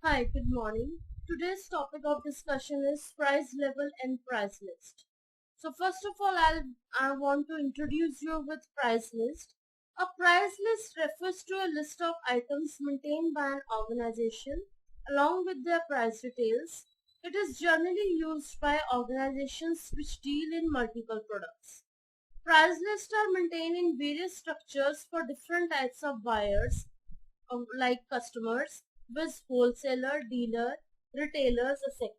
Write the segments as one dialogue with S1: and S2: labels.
S1: Hi, good morning. Today's topic of discussion is price level and price list. So first of all, I want to introduce you with price list. A price list refers to a list of items maintained by an organization along with their price details. It is generally used by organizations which deal in multiple products. Price lists are maintained in various structures for different types of buyers like customers, with wholesaler, dealer, retailers, etc.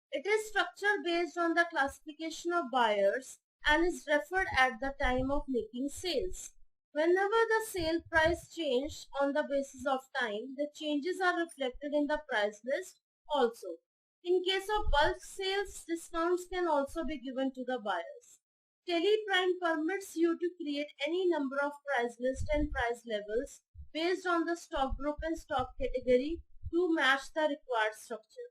S1: It is structured based on the classification of buyers and is referred at the time of making sales. Whenever the sale price changed on the basis of time, the changes are reflected in the price list also. In case of bulk sales, discounts can also be given to the buyers. Teleprime permits you to create any number of price lists and price levels based on the stock group and stock category to match the required structure.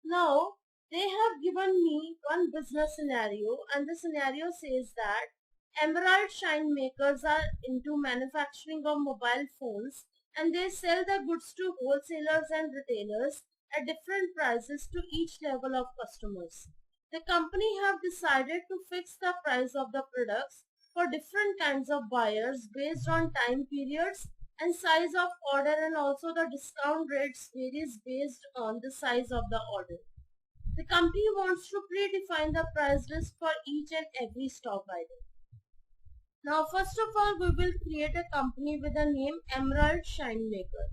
S1: Now, they have given me one business scenario, and the scenario says that emerald shine makers are into manufacturing of mobile phones and they sell the goods to wholesalers and retailers at different prices to each level of customers. The company have decided to fix the price of the products for different kinds of buyers based on time periods and size of order, and also the discount rates varies based on the size of the order. The company wants to predefine the price list for each and every stock item. Now first of all, we will create a company with the name Emerald Shine Maker.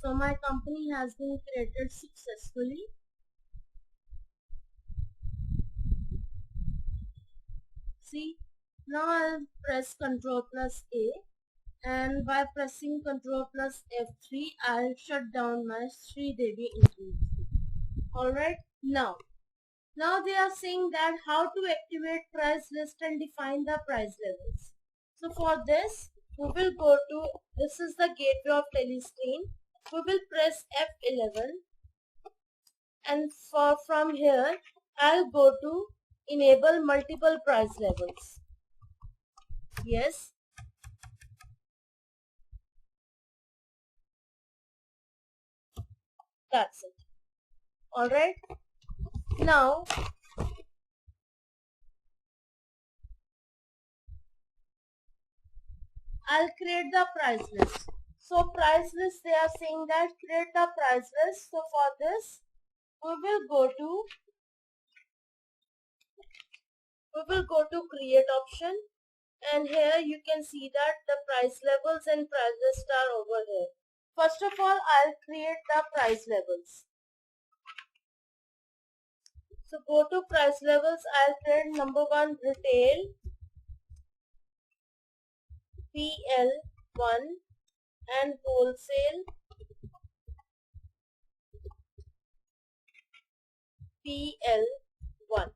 S1: So my company has been created successfully. See, now I'll press Ctrl plus A, and by pressing Ctrl plus F3, I'll shut down my Sridevi interview. Alright, now they are saying that how to activate price list and define the price levels. So for this, we will go to, this is the gateway of telescreen. We will press F11, and from here, I'll go to enable multiple price levels. Yes. That's it. Alright. Now, I'll create the price list. So price list, they are saying that create the price list. So for this, we will go to create option, and here you can see that the price levels and price list are over here. First of all, I'll create the price levels. So go to price levels, I'll create number 1 retail PL1 and wholesale PL1.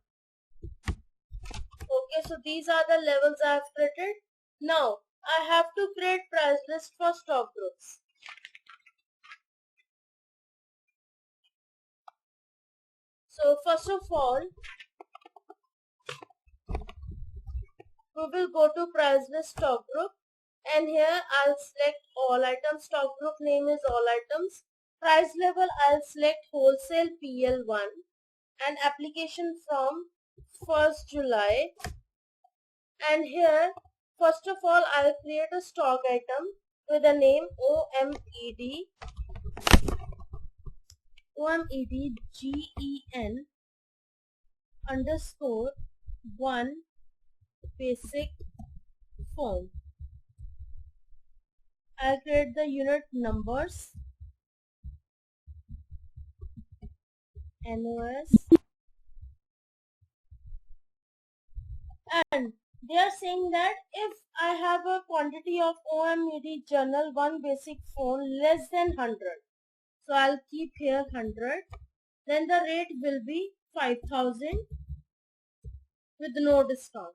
S1: Okay, so these are the levels I have created. Now I have to create price list for stock groups. So first of all, we will go to price list stock group, and here I'll select all items. Stock group name is all items. Price level, I'll select wholesale PL1 and application from 1st July. And here, first of all, I'll create a stock item with the name OMED GEN underscore 1 basic phone. I'll create the unit numbers, NOS, and they are saying that if I have a quantity of OMED journal 1 basic phone less than 100, so I'll keep here 100, then the rate will be 5000 with no discount.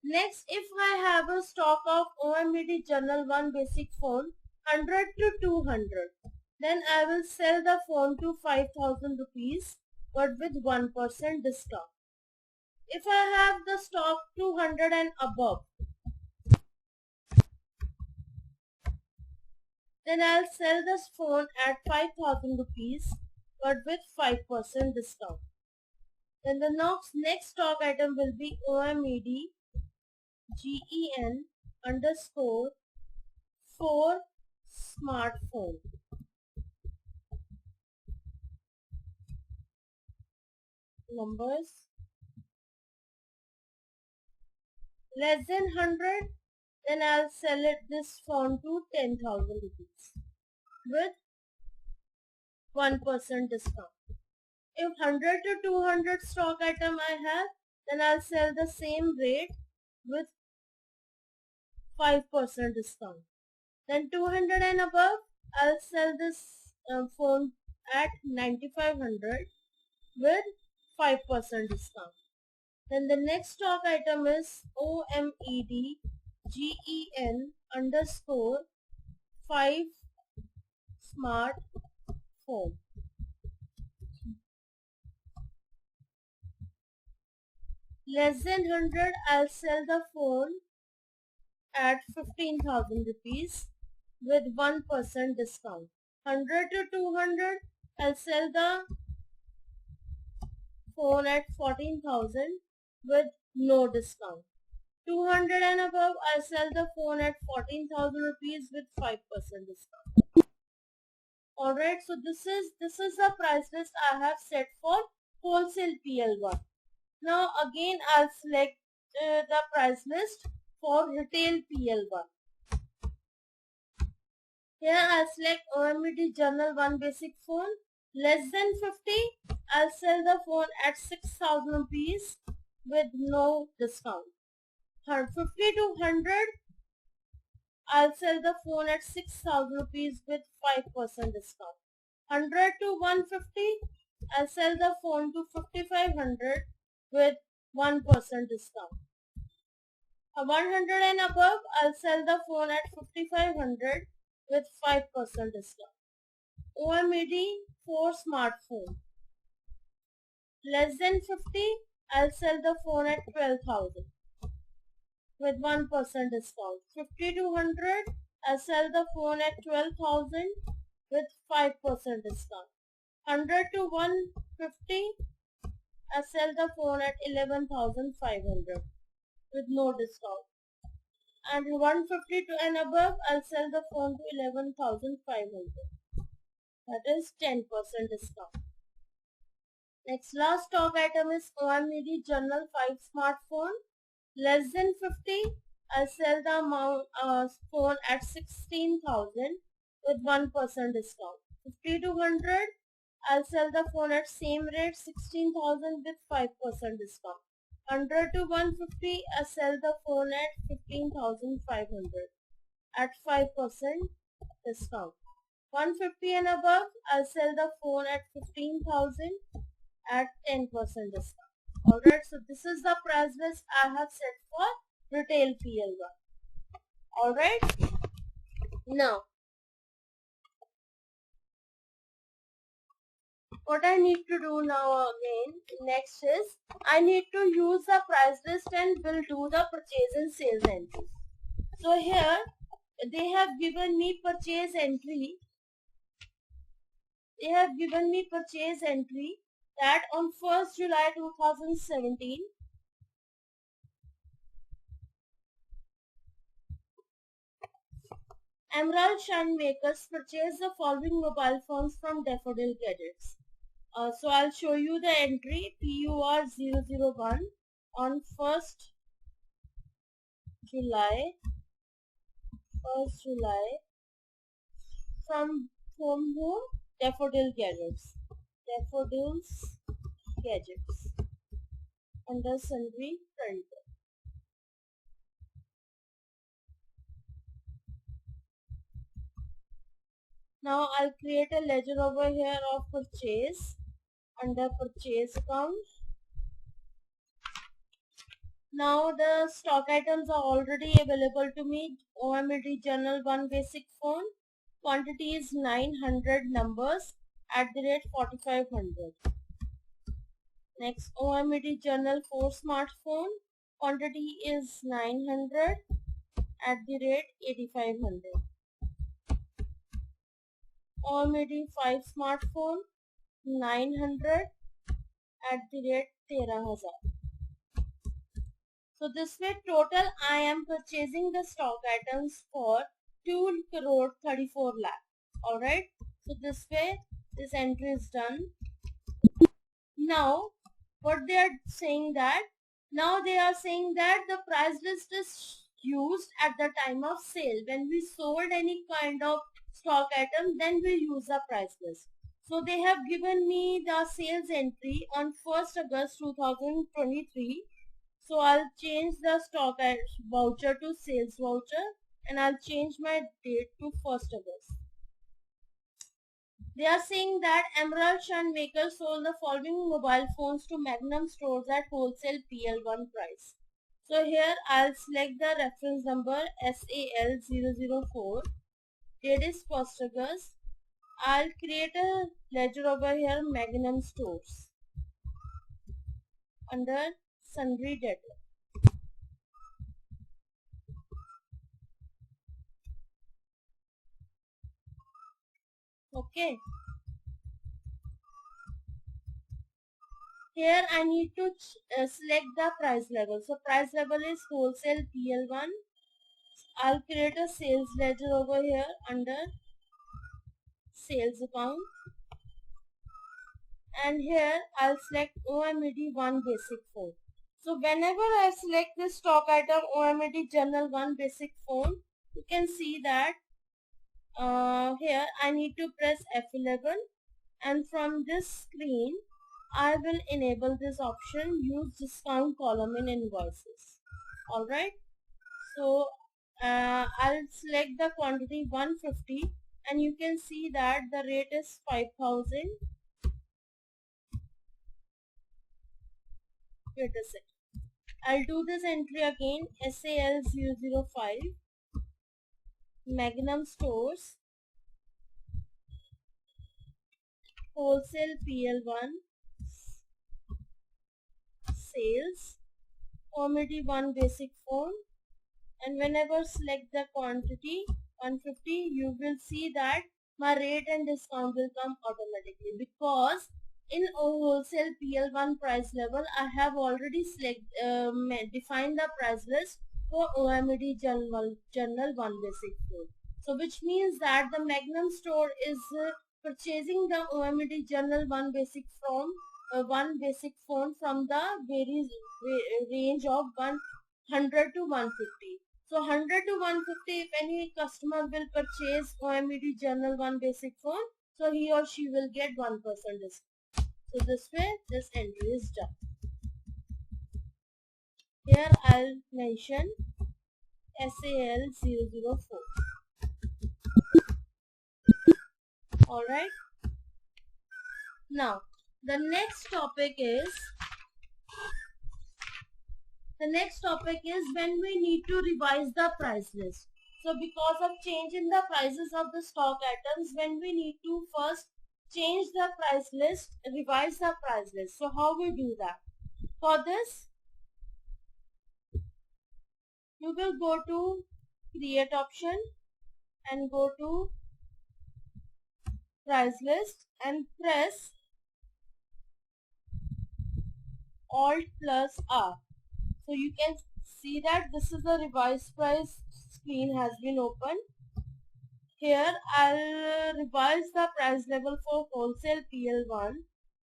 S1: Next, if I have a stock of OMED journal 1 basic phone 100 to 200, then I will sell the phone to 5000 rupees but with 1% discount. If I have the stock 200 and above, then I'll sell this phone at 5000 rupees but with 5% discount. Then the next stock item will be OMED GEN underscore 4 smartphone. Numbers less than 100, then I'll sell this phone to 10,000 rupees with 1% discount. If 100 to 200 stock item I have, then I'll sell the same rate with 5% discount. Then 200 and above, I'll sell this phone at 9500 with 5% discount. Then the next stock item is OMED GEN underscore 5 smart phone. Less than 100, I'll sell the phone at 15,000 rupees with 1% discount. 100 to 200, I'll sell the phone at 14,000 with no discount. 200 and above, I'll sell the phone at 14,000 rupees with 5% discount. Alright, so this is the price list I have set for wholesale PL1. Now again I'll select the price list for retail PL1. Here I'll select OMED Journal 1 basic phone. Less than 50, I'll sell the phone at 6,000 rupees with no discount. 50 to 100, I'll sell the phone at 6,000 rupees with 5% discount. 100 to 150, I'll sell the phone to 5,500 with 1% discount. 100 and above, I'll sell the phone at 5,500 with 5% discount. OMED 4 smartphone. Less than 50, I'll sell the phone at 12,000 with 1% discount. 50 to 100, I'll sell the phone at 12,000 with 5% discount. 100 to 150, I'll sell the phone at 11,500 with no discount. And 150 to and above, I'll sell the phone to 11,500. That is 10% discount. Next last stock item is OMED Journal 5 smartphone. Less than 50, I'll sell the phone at 16,000 with 1% discount. 50 to 100, I'll sell the phone at same rate 16,000 with 5% discount. 100 to 150, I'll sell the phone at 15,500 at 5% discount. 150 and above, I'll sell the phone at 15,000 at 10% discount. Alright, so this is the price list I have set for retail PL1. Alright, now what I need to do now again next is I need to use the price list and will do the purchase and sales entry. So here they have given me purchase entry. They have given me purchase entry that on 1st July 2017, Emerald Shine Makers purchased the following mobile phones from Daffodil Gadgets. So I'll show you the entry PUR001 on 1st July, 1st July, from whom? Daffodil Gadgets. Daffodils Gadgets under sundry printer. Now I'll create a ledger over here of purchase under purchase account. Now the stock items are already available to me. OMD Journal 1 basic phone. Quantity is 900 numbers at the rate 4500. Next, OMD Journal 4 smartphone. Quantity is 900 at the rate 8500. OMD 5 smartphone 900 at the rate 13,000. So this way total I am purchasing the stock items for 2 crore 34 lakh. Alright. So this way this entry is done. Now what they are saying that, now they are saying that the price list is used at the time of sale. When we sold any kind of stock item, then we use the price list. So they have given me the sales entry on 1st August 2023. So I'll change the stock voucher to sales voucher and I'll change my date to 1st August. They are saying that Emerald Shun Maker sold the following mobile phones to Magnum stores at wholesale PL1 price. So here I'll select the reference number SAL004. Date is 1st August. I'll create a ledger over here Magnum stores under sundry debtor. Okay. Here I need to select the price level. So price level is wholesale PL1. I'll create a sales ledger over here under sales account. And here I'll select OMED 1 basic phone. So whenever I select this stock item OMED Journal 1 basic phone, you can see that here I need to press F11 and from this screen I will enable this option, use discount column in invoices. Alright, so I'll select the quantity 150 and you can see that the rate is 5,000. Wait a second. I'll do this entry again. SAL005 Magnum Stores Wholesale PL1 Sales Comedy 1 basic phone, and whenever select the quantity 150, you will see that my rate and discount will come automatically, because in wholesale PL1 price level I have already defined the price list for OMD Journal 1 basic phone. So which means that the Magnum store is purchasing the OMD Journal 1 basic phone from the varies range of 100 to 150. So 100 to 150, if any customer will purchase OMD Journal 1 basic phone, so he or she will get 1% discount. So this way this entry is done. Here I'll mention SAL004. Alright. Now the next topic is when we need to revise the price list. So because of change in the prices of the stock items, when we need to first change the price list, revise the price list. So how we do that? For this, you will go to create option and go to price list and press Alt plus R. So you can see that this is the revised price screen has been opened. Here I'll revise the price level for wholesale PL1.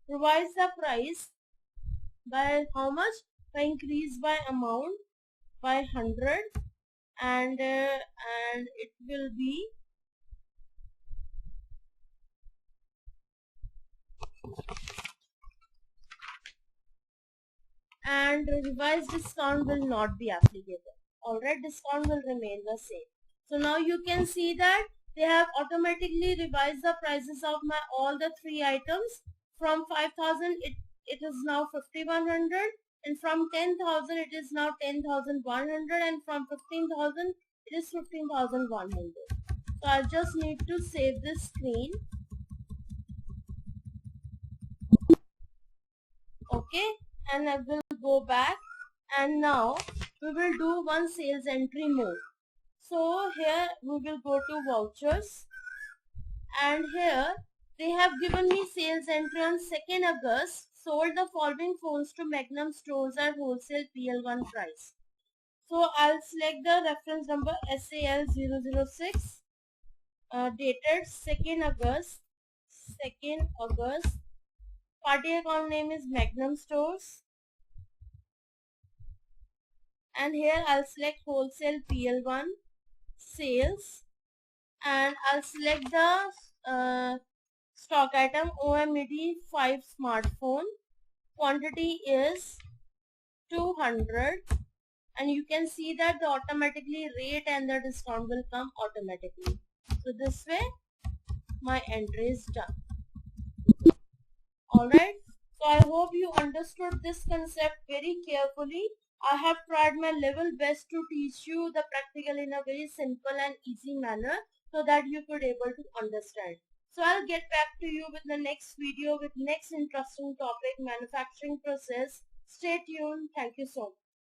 S1: Revise the price by how much? By increase by amount by 100 and it will be and revised discount will not be applicable. Alright, discount will remain the same. So now you can see that they have automatically revised the prices of my all the three items. From 5,000 it is now 5,100, and from 10,000 it is now 10,100, and from 15,000 it is 15,100. So I just need to save this screen. Okay, and I will go back, and now we will do one sales entry more. So here we will go to vouchers, and here they have given me sales entry on 2nd August. Sold the following phones to Magnum stores at wholesale PL1 price. So I'll select the reference number SAL006, dated 2nd August. 2nd August. Party account name is Magnum Stores. And here I'll select wholesale PL1 sales, and I'll select the stock item OMED 5 smartphone. Quantity is 200, and you can see that the automatically rate and the discount will come automatically. So this way my entry is done. Alright, so I hope you understood this concept very carefully. I have tried my level best to teach you the practical in a very simple and easy manner so that you could able to understand. So I'll get back to you with the next video with next interesting topic, manufacturing process. Stay tuned. Thank you so much.